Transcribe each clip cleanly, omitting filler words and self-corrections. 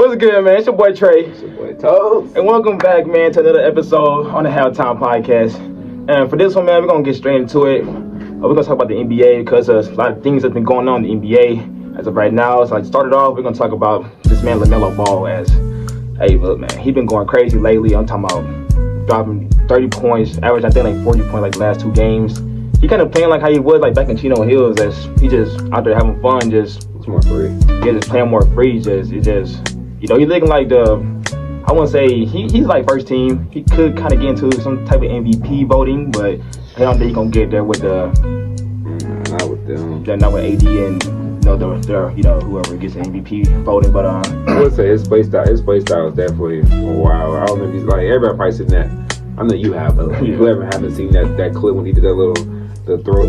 What's good, man? It's your boy Trey. It's your boy Toes. And welcome back, man, to another episode on the Halftime Podcast. And for this one, man, we're going to get straight into it. We're going to talk about the NBA because a lot of things have been going on in the NBA as of right now. So, started off, we're going to talk about this man, LaMelo Ball, as, hey, look, man, he's been going crazy lately. I'm talking about dropping 30 points, average, I think, like 40 points, like, the last 2 games. He kind of playing like how he was, like, back in Chino Hills, as he just out there having fun, just... It's more free. Yeah, just playing more free, he's looking like I wouldn't say he's like first team. He could kind of get into some type of MVP voting, but I don't think he's gonna get there with not with them. Not with AD and whoever gets the MVP voting. But I would say his play style is definitely wow. I don't know if he's like everybody probably seen that. I know you have, but whoever haven't seen that clip when he did that the throw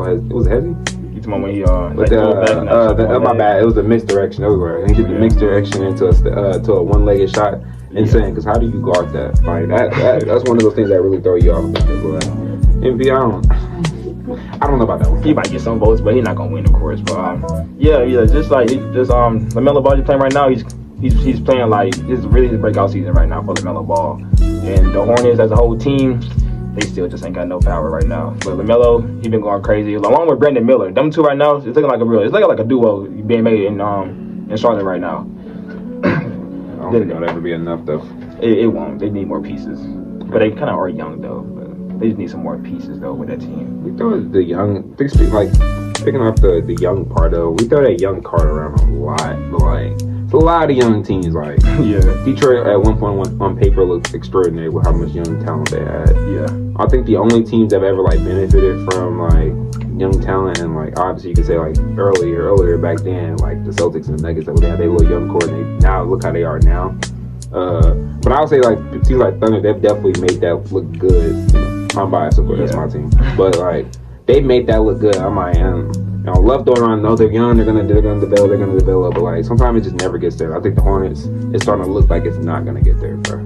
has it was heavy. When he my bad. It was a misdirection everywhere. He did the misdirection into a one-legged shot. Insane. Because how do you guard that? Like that's one of those things that really throw you off. MVP, I don't know about that one. He might get some votes, but he's not gonna win, of course. But LaMelo Ball is playing right now. He's playing like this is really his breakout season right now for LaMelo Ball, and the Hornets as a whole team. They still just ain't got no power right now. But LaMelo, he been going crazy. Along with Brandon Miller. Them two right now, it's looking like a duo being made in Charlotte right now. I don't think that'll ever be enough though. It won't. They need more pieces. But they kind of are young though. But they just need some more pieces though with that team. We throw the young, picking up the young part though. We throw that young card around a lot. But a lot of young teams, yeah. Detroit at one point on paper looked extraordinary with how much young talent they had. Yeah. I think the only teams that have ever benefited from young talent and obviously you could say earlier back then the Celtics and the Nuggets that would have their little young core and they now look how they are now. But I would say teams like Thunder, they've definitely made that look good. I'm biased, of course, that's my team, but they made that look good. I love throwing around. No, they're young. They're gonna develop. But sometimes it just never gets there. I think the Hornets is starting to look like it's not gonna get there, bro.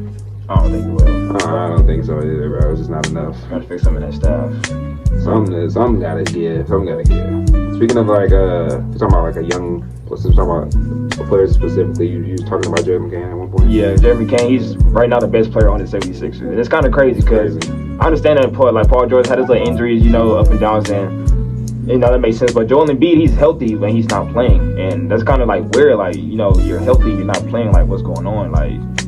I don't think it will. I don't think so either, bro. It's just not enough. Gotta fix some of that stuff. Some gotta give. Speaking of we're talking about let's talk about players specifically. You was talking about Jeremy McCain at one point. Yeah, Jeremy McCain. He's right now the best player on the 76ers. And it's kind of crazy because I understand that Paul George had his little injuries, up and downs and. That makes sense. But Joel Embiid, he's healthy when he's not playing. And that's kind of weird. You're healthy, you're not playing. What's going on?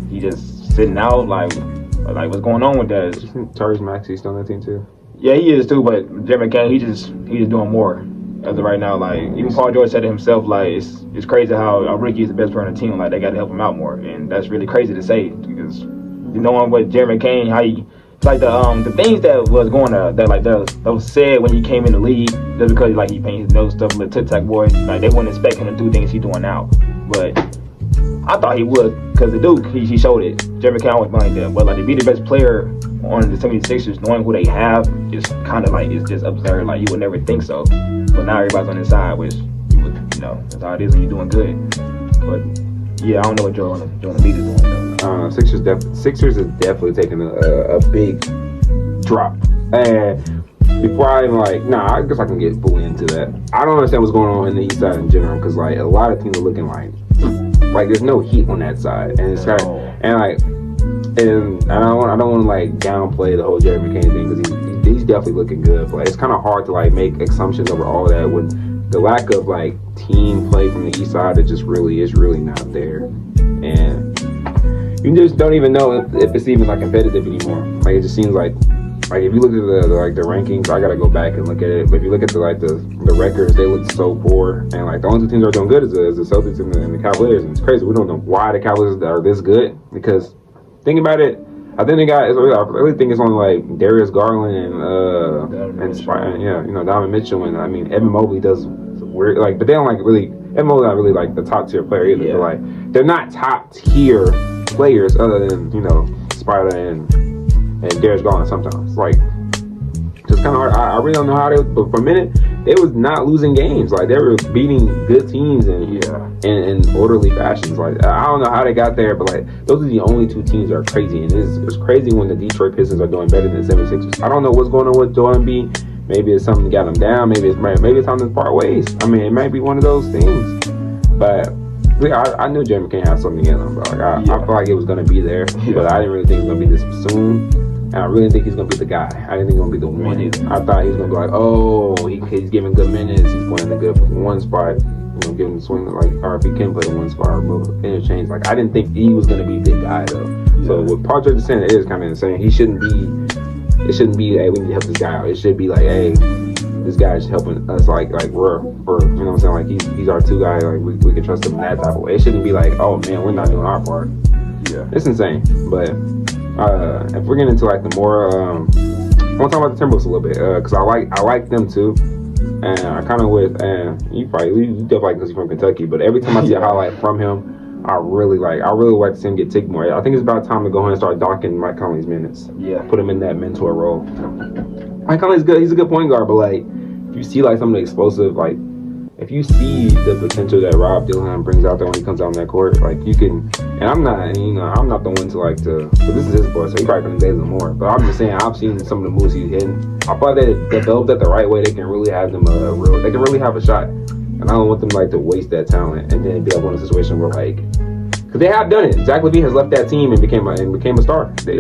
He just sitting out. What's going on with that? Tyrese Maxey's still on that team, too. Yeah, he is, too. But Jeremy McCain, he's just doing more as of right now. Even Paul George said it himself, it's crazy how a rookie is the best player on the team. They got to help him out more. And that's really crazy to say. Because knowing what Jeremy McCain, how he... the things that was going that was said when he came in the league just because he painted his nose stuff with Tic Tac boy they wouldn't expect him to do things he's doing now, but I thought he would because the Duke he showed it. Jeremy McCain always like that, but to be the best player on the 76ers, knowing who they have, is kind of it's just absurd. You would never think so, but now everybody's on his side, which you would that's how it is when you're doing good. But yeah, I don't know what Joel Embiid is doing though. Sixers is definitely taking a big drop. And before I I guess I can get fully into that. I don't understand what's going on in the East Side in general because a lot of teams are looking there's no heat on that side, and it's kind of and I don't want to downplay the whole Jeremy McCain thing because he's definitely looking good. But it's kind of hard to make assumptions over all that when the lack of team play from the East Side is really not there, and you just don't even know if it's even competitive anymore. It just seems if you look at the rankings, I gotta go back and look at it. But if you look at the records, they look so poor. And the only 2 teams that are doing good is the Celtics and the Cavaliers. And it's crazy. We don't know why the Cavaliers are this good because think about it. I really think it's only Darius Garland and Donovan Mitchell and Evan Mobley does weird but they don't really. Evan Mobley's not really the top tier player either. Yeah. But they're not top tier players other than Spider and Darius Garland sometimes. Just kind of hard. I really don't know how but for a minute they was not losing games. They were beating good teams in orderly fashions. I don't know how they got there, but those are the only 2 teams that are crazy. And it's crazy when the Detroit Pistons are doing better than the 76ers. I don't know what's going on with Joel Embiid. Maybe it's something that got them down. Maybe it's time to part ways. It might be one of those things. But I knew Jeremy McCain had something in him, bro. Like, I felt like it was gonna be there, Yeah. but I didn't really think it was gonna be this soon. And I really think he's gonna be the guy. I didn't think he was gonna be the Me one. neither. I thought he was gonna be like, oh, he's giving good minutes. He's playing a good one spot. Giving the swing like, or if he can play the one spot or move interchange. Like, I didn't think he was gonna be the guy though. So what Paul George is saying, it is kind of insane. It shouldn't be, hey, we need to help this guy out. It should be like, hey, this guy's helping us, like we're, you know what I'm saying? Like he's our two guy. Like we can trust him in that type of way. It shouldn't be like, oh man, we're not doing our part. Yeah. It's insane. But if we're getting into like the more, I want to talk about the Timberwolves a little bit because I like them too. And I kind of wish, and you definitely like because he's from Kentucky. But every time I see a highlight from him, I really like to see him get ticked more. I think it's about time to go ahead and start docking Mike Conley's minutes. Yeah. Put him in that mentor role. Mike Conley's good. He's a good point guard, but like, if you see like some of the explosive, like, if you see the potential that Rob Dillingham brings out there when he comes out on that court, like you can. And I'm not the one to like to. But this is his boy, so he probably couldn't say them more. But I'm just saying, I've seen some of the moves he's hitting. I thought that if developed that the right way, they can really have them they can really have a shot. And I don't want them like to waste that talent and then be up in a situation where like, because they have done it. Zach LaVine has left that team and became a star. They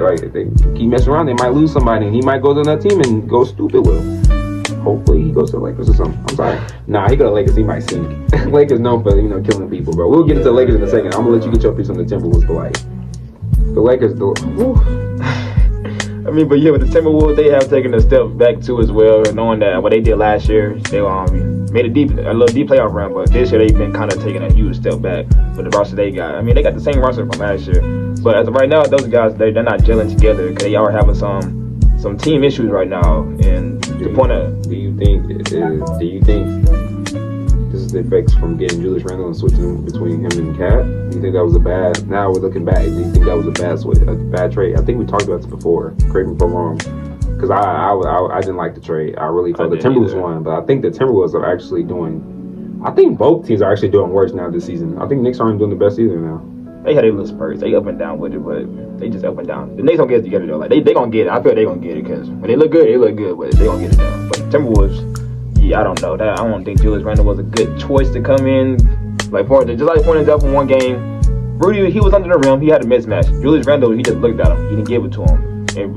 keep messing around, they might lose somebody, and he might go to another team and go stupid with them. Hopefully he goes to the Lakers or something. I'm sorry. Nah, he go to Lakers, he might sink. Lakers known for killing people, bro. We'll get into the Lakers in a second. I'm gonna let you get your piece on the Timberwolves, but like the Lakers, I mean, but yeah, with the Timberwolves, they have taken a step back too as well, knowing that what they did last year, they made a little deep playoff run, but this year they've been kind of taking a huge step back with the roster they got. I mean, they got the same roster from last year, but as of right now, those guys they're not gelling together because they are having some team issues right now. And the point of, do you think this is the effects from getting Julius Randle and switching between him and Cat? Do you think that was a bad? Now we're looking back. Do you think that was a bad trade? I think we talked about this before. Correct me if I'm wrong. Because I didn't like the trade. I really felt the Timberwolves won, but I think the Timberwolves are actually doing. I think both teams are actually doing worse now this season. I think Knicks aren't doing the best either now. they had their little spurts. They up and down with it, but they just up and down. The Knicks don't get it together though. Like they gonna get it. I feel they gonna get it because when they look good, but they gonna get it done. But Timberwolves, yeah, I don't know. I don't think Julius Randle was a good choice to come in. Like just like pointed out for one game. Rudy, he was under the rim. He had a mismatch. Julius Randle, he just looked at him. He didn't give it to him. And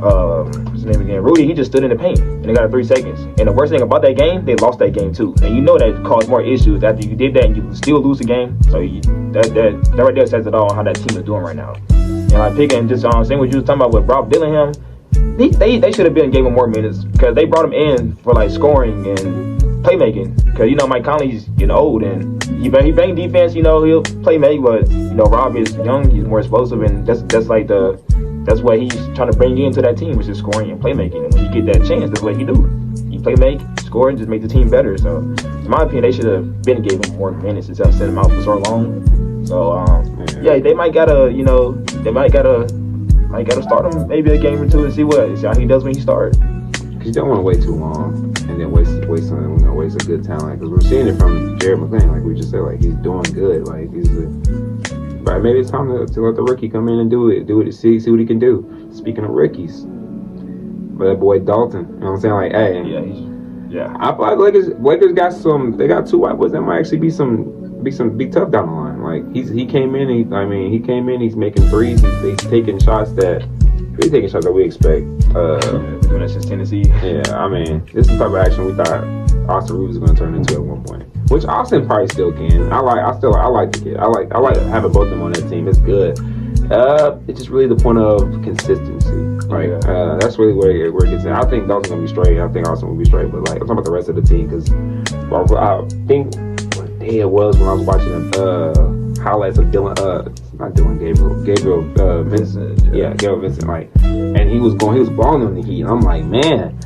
what's his name again? Rudy, he just stood in the paint and they got 3 seconds. And the worst thing about that game, they lost that game too. And you know that caused more issues after you did that and you still lose the game. So that right there says it all on how that team is doing right now. And like picking just saying what you was talking about with Rob Dillingham, they should have been gave him more minutes because they brought him in for like scoring and playmaking. Because Mike Conley's getting old and he bang defense. He'll play make, but Rob is young. He's more explosive, and that's that's what he's trying to bring into that team, which is scoring and playmaking. And when you get that chance, that's what he do. He play make, score, and just make the team better. So, in my opinion, they should have been gave him more minutes instead of sending him out for so long. So, yeah, they might gotta start him maybe a game or two and see how he does when he starts. Because you don't want to wait too long and then waste a good talent. Because we're seeing it from Jared McClain, like we just said, like he's doing good, like but maybe it's time to let the rookie come in and do it to see what he can do. Speaking of rookies, but that boy Dalton, you know what I'm saying? Like, hey, yeah. I feel like Lakers got they got 2 white boys that might actually be tough down the line. Like he came in, he's making threes, he's taking shots that we expect. Been doing that since Tennessee. Yeah, I mean, this is the type of action we thought Austin Reeves was going to turn into at one point. Which Austin probably still can. I like the kid. I like having both of them on that team. It's good. It's just really the point of consistency, right? Yeah. That's really where it gets in. I think Dalton's gonna be straight. I think Austin will be straight. But like, I'm talking about the rest of the team because I think what day it was when I was watching highlights of Gabriel Vincent. Yeah, Gabriel Vincent. Like, and he was balling on the Heat. And I'm like, man.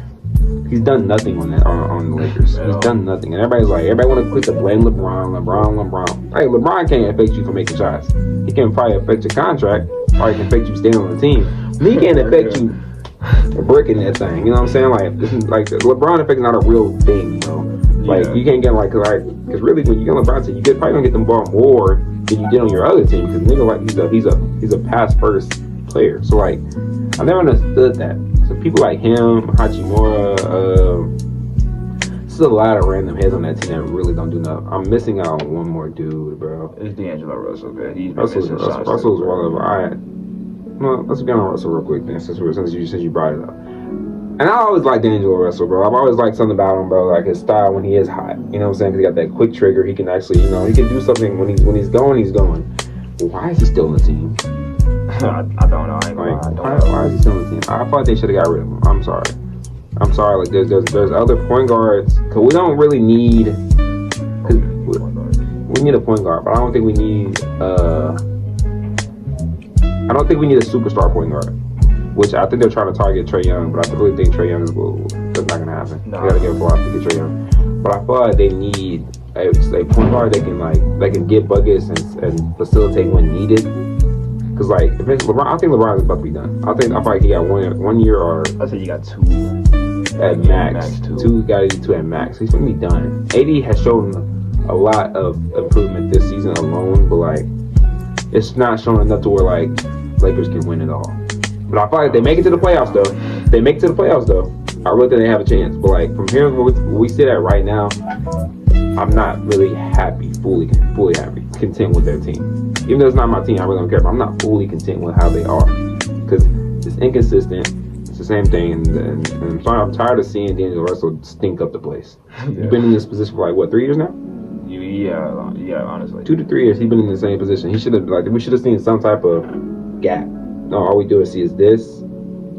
He's done nothing on the Lakers. He's done nothing. And everybody want to quit to blame LeBron. Hey, LeBron can't affect you for making shots. He can probably affect your contract, or he can affect you staying on the team. He can't affect you breaking that thing. You know what I'm saying? Like, this is like LeBron effect is not a real thing, Like, you can't get because really when you get LeBron, you're probably gonna get the ball more than you did on your other team because nigga he's a pass first player. So like, I never understood that. So people like him, Hachimura, It's a lot of random heads on that team that really don't do nothing. I'm missing out on one more dude, bro. It's D'Angelo Russell, man. Russell's one of well, let's get on Russell real quick then, since you brought it up. And I always like D'Angelo Russell, bro. I've always liked something about him, bro. Like his style when he is hot. You know what I'm saying? 'Cause he got that quick trigger. He can actually, he can do something when he's going. He's going. But why is he still on the team? I don't know. I ain't gonna lie. Why is he still on the team? I thought they should have got rid of him. I'm sorry. Like there's other point guards. Cause we don't really need. We need a point guard, but I don't think we need. I don't think we need a superstar point guard. Which I think they're trying to target Trae Young, but I really think Trae Young that's not gonna happen. No. They gotta get a flop to get Trae Young. But I feel like they need a point guard that can get buckets and facilitate when needed. Cause like if it's LeBron, I think LeBron is about to be done. I feel like he got 1 year or I say you got 2 at max. Two got 2 at max. He's gonna be done. AD has shown a lot of improvement this season alone, but like it's not showing enough to where like Lakers can win it all. But I feel like if they make it to the playoffs though, I really think they have a chance. But like from here where we sit at right now, I'm not really happy, fully happy, content with their team. Even though it's not my team, I really don't care. But I'm not fully content with how they are because it's inconsistent. It's the same thing, and I'm sorry, I'm tired of seeing D'Angelo Russell stink up the place. Yeah. He's been in this position for like what 3 years now? Yeah, honestly. 2 to 3 years, he's been in the same position. He should have we should have seen some type of gap. No, all we do is see is this,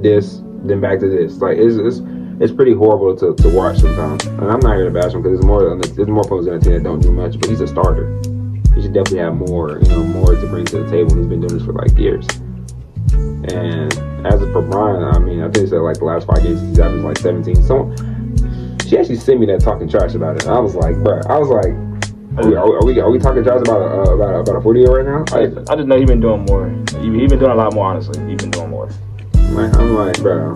then back to this. Like it's pretty horrible to watch sometimes. And I'm not here to bash him because there's more players on the team that don't do much, but he's a starter. He should definitely have more to bring to the table. He's been doing this for like years. And as for Brian, I mean, I think it's like the last 5 games he's averaged like 17. She actually sent me that talking trash about it. And I was like, bro, are we talking trash about a 40-year right now? I just know he's been doing more. He's been doing a lot more, honestly. He's been doing more. I'm like, bro,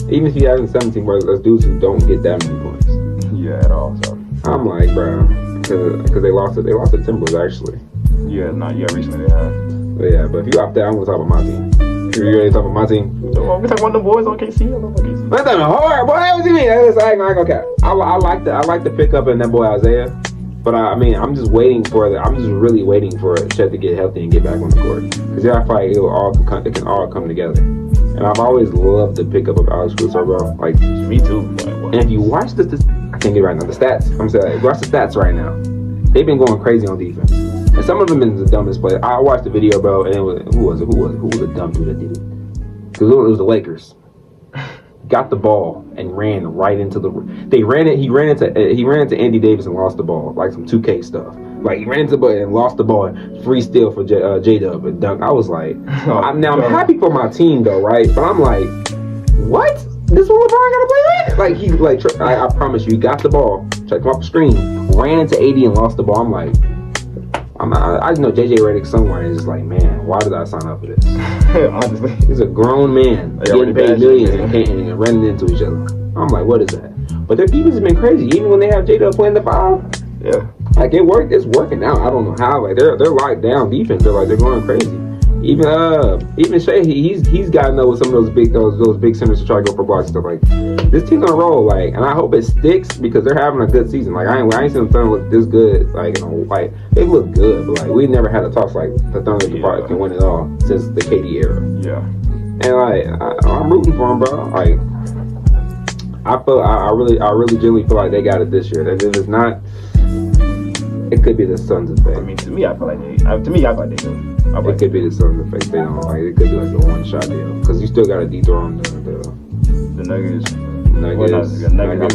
even if he hasn't 17, bro, there's dudes who don't get that many points. Yeah, at all. So I'm like, bro, because they lost to Timberwolves actually. Recently they have. But yeah, but if you opt out, I'm gonna talk about my team. You ready to talk about my team? We talking about the boys on KC. That's not hard, boy. What do you mean? I ain't gonna cap. I like the pickup in that boy Isaiah. But I'm just really waiting for Chet to get healthy and get back on the court. Because I feel like it can all come together. And I've always loved the pickup of Alex Caruso, bro. Like me too. And if you watch I can't get it right now. The stats. I'm saying, watch the stats right now. They've been going crazy on defense. And some of them been the dumbest play. I watched the video, bro, and it was who was the dumb dude that did it? Because it was the Lakers. Got the ball and ran right into the. He ran into Andy Davis and lost the ball, like some 2K stuff. Like he ran into the ball and lost the ball, free steal for J-Dub and dunk. I was like, I'm happy for my team though, right? But I'm like, what? This is what LeBron gotta play with? Like I promise you, he got the ball, checked him off the screen, ran into AD and lost the ball. I'm like, I just know JJ Redick somewhere and just like, man, why did I sign up for this? Honestly, he's a grown man getting paid millions and running into each other. I'm like, what is that? But their defense has been crazy. Even when they have J-Dub playing the 5, yeah, like it worked. It's working out. I don't know how. Like they're locked down defense. They're going crazy. Even Shea, he's gotten up with some of those big centers to try to go for blocks and stuff. Like this team's on a roll. Like, and I hope it sticks because they're having a good season. Like I ain't seen the Thunder look this good. Like like they look good, but like we never had a talk like the Thunder can win it all since the KD era. Yeah. And like I'm rooting for them, bro. Like I really genuinely feel like they got it this year. If it's not, it could be the Suns' effect. I mean, to me, I feel like they do. It could be the Suns' effect. They don't like. It could be like a one-shot deal because you still got to dethrone the Nuggets. Nuggets,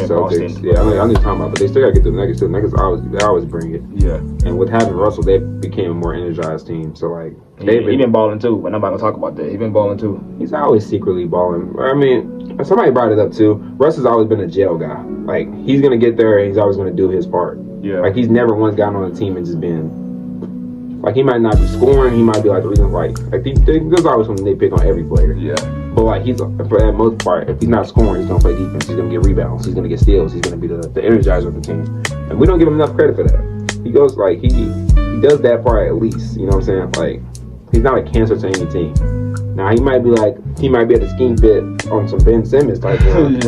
Celtics. Yeah, I need time out, but they still got to get the Nuggets too. Nuggets always bring it. Yeah. And with having Russell, they became a more energized team. So like he been balling too. But nobody gonna talk about that. He been balling too. He's always secretly balling. I mean, somebody brought it up too. Russ has always been a jail guy. Like he's gonna get there and he's always gonna do his part. Yeah. Like he's never once gotten on a team and just been. Like he might not be scoring, he might be like the reason there's always something they pick on every player. Yeah. But like for that most part, if he's not scoring, he's gonna play defense, he's gonna get rebounds, he's gonna get steals, he's gonna be the energizer of the team. And we don't give him enough credit for that. He goes like he does that part at least, you know what I'm saying? Like He's not a cancer to any team. Now he might be at the scheme fit on some Ben Simmons type of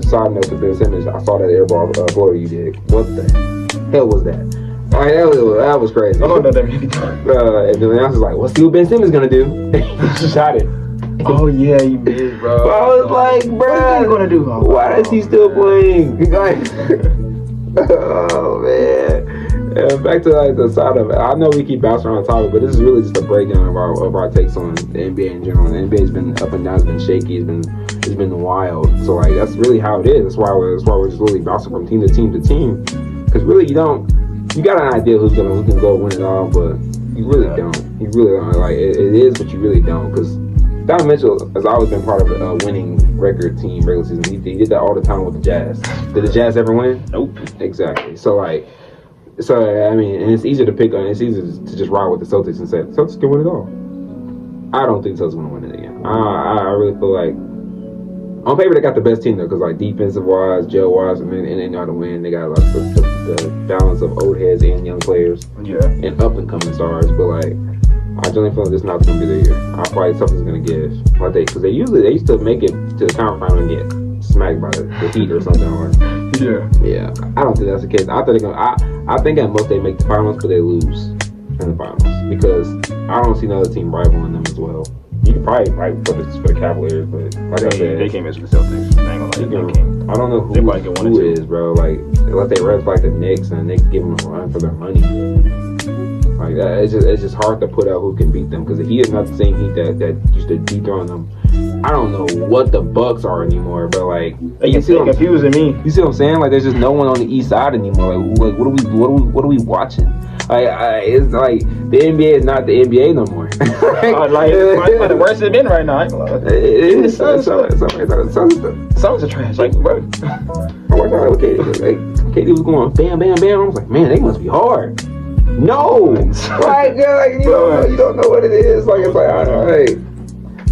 side note to Ben Simmons, I saw that airball blower you did. What the hell was that? Like, that was crazy. I don't know that. And then I was like, "Let's see what Ben Simmons gonna do." He shot it. Oh yeah, you missed, bro. I was like, bro, what are you gonna do? Why is he still playing? Like, oh man. Back to like the side of it. I know we keep bouncing around the topic, but this is really just a breakdown of our takes on the NBA in general. The NBA's been up and down, it's been shaky, it's been wild. So like that's really how it is. That's why we're just really bouncing from team to team to team. Because really you got an idea who can go win it all, but you really don't. You really don't. Like it is, but you really don't. Because Donovan Mitchell has always been part of a winning record team regular season. He did that all the time with the Jazz. Did the Jazz ever win? Nope. Exactly. So I mean, and it's easier to pick on. It's easier to just ride with the Celtics and say the Celtics can win it all. I don't think the Celtics are going to win it again. I really feel like on paper they got the best team though, because like defensive wise, Joe wise, and they know how to win. They got like the balance of old heads and young players, and up and coming stars. But like, I generally feel like this is not going to be their year. I feel like something's going to give, like because they used to make it to the conference final and get smacked by the Heat or something. Or, yeah. I don't think that's the case. I think at most they make the finals, but they lose in the finals because I don't see another team rivaling them as well. You could probably fight for the Cavaliers, but like I said, they can't miss the Celtics. I ain't gonna lie. I don't know who it is, bro. Like let they refs like the Knicks, and the Knicks give them a run for their money. Like that, it's just hard to put out who can beat them because the Heat is not the same Heat that used to dethrone them. I don't know what the Bucks are anymore, but like you see what confusing me. You see what I'm saying? Like there's just no one on the East Side anymore. Like what are we watching? It's like the NBA is not the NBA no more. It's the worst it's been right now. Songs are trash. Like bro, KD was going bam bam bam. I was like, man, they must be hard. No, like you don't know what it is. Like it's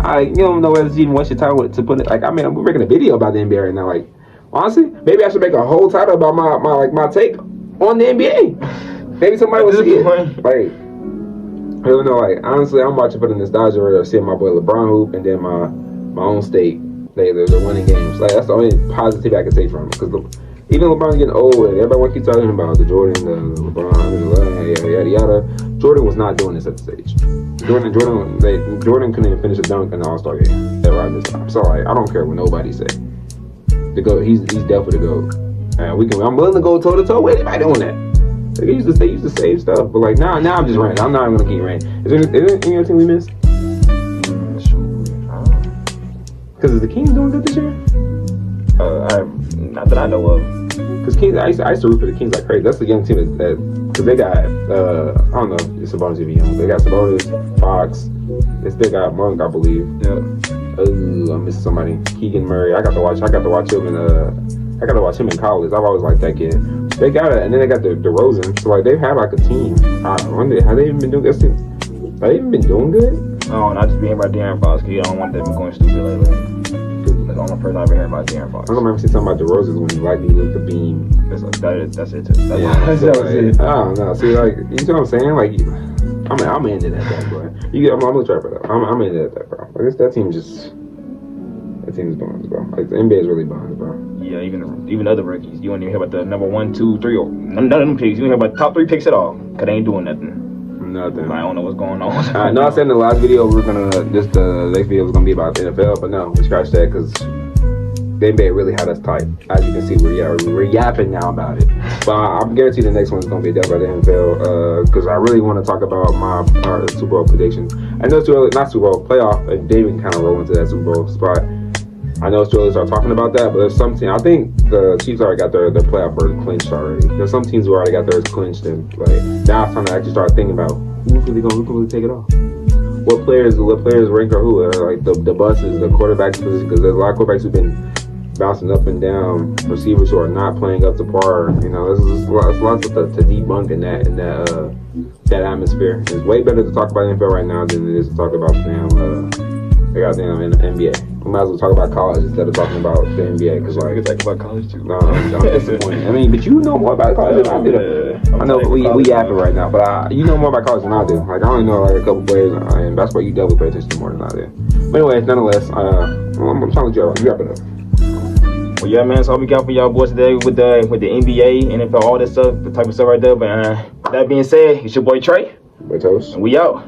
like you don't know whether to even waste your time with to put it. Like I mean, we're making a video about the NBA right now. Like honestly, maybe I should make a whole title about my take on the NBA. Maybe somebody will see it. Like I don't know. Like honestly, I'm watching for the nostalgia of seeing my boy LeBron hoop, and then my own state. They're winning games. Like that's the only positive I can take from it. Because even LeBron's getting old, and everybody keeps talking about the Jordan, the LeBron, yada yada. Jordan was not doing this at the stage. Jordan couldn't even finish a dunk in the All-Star game around this time. So like, I don't care what nobody say. He's definitely the GOAT. And I'm willing to go toe to toe with anybody doing that. Like, they used to save stuff, but like now I'm just ranting. I'm not even gonna keep ranting. Is there any other team we missed? Because is the Kings doing good this year? Not that I know of. Because Kings, I used to root for the Kings like crazy. That's the young team that because they got I don't know if Sabonis even young. They got Sabonis, Fox. They still got Monk, I believe. Yeah. I'm missing somebody. Keegan Murray. I got to watch him in college. I've always liked that kid. They got it, and then they got the DeRozan. So like they've had like a team. I wonder have they even been doing this? Have they even been doing good? Oh, not just being about De'Aaron Fox. Cause I don't want them going stupid lately. That's the only person I've ever heard about De'Aaron Fox. I remember seeing something about DeRozan when he lit the beam. That's it too. That's it. I don't know. See, like you know what I'm saying? Like I'm into that, bro. I'm gonna try for that. I'm into that, bro. Like that team is bonds, bro. Like the NBA is really bonds, bro. Yeah, even other rookies. You don't even hear about the number 1, 2, 3, or none of them picks. You don't hear about the top 3 picks at all. Cause they ain't doing nothing. Nothing. I don't know what's going on. I know I said in the last video the next video was gonna be about the NFL, but no, we scratched that because the NBA really had us tight. As you can see, we're yapping now about it. But I'm guaranteed the next one is gonna be definitely the NFL because I really want to talk about our Super Bowl predictions. I know it's too early, not Super Bowl playoff, and David kind of roll into that Super Bowl spot. I know it's too early to start talking about that, but there's some team. I think the Chiefs already got their playoff berth clinched already. There's some teams who already got theirs clinched, and like now it's time to actually start thinking about who can really take it off. What players rank or who? Like the buses, the quarterbacks position, because there's a lot of quarterbacks who've been bouncing up and down, receivers who are not playing up to par. You know, there's lots to debunk in that atmosphere. It's way better to talk about the NFL right now than it is to talk about the NBA. We might as well talk about college instead of talking about the NBA. Because I can talk about college too. No, I'm disappointed. I mean, but you know more about college than I do. I know we yapping right now, but you know more about college than I do. Like I only know like a couple players in basketball. You definitely pay attention to more than I do. But anyways, nonetheless, I'm trying to you wrap it up. Well, yeah, man. So we got for y'all boys today with the NBA, NFL, all that stuff, the type of stuff right there. But that being said, it's your boy Trey. Betos. And we out.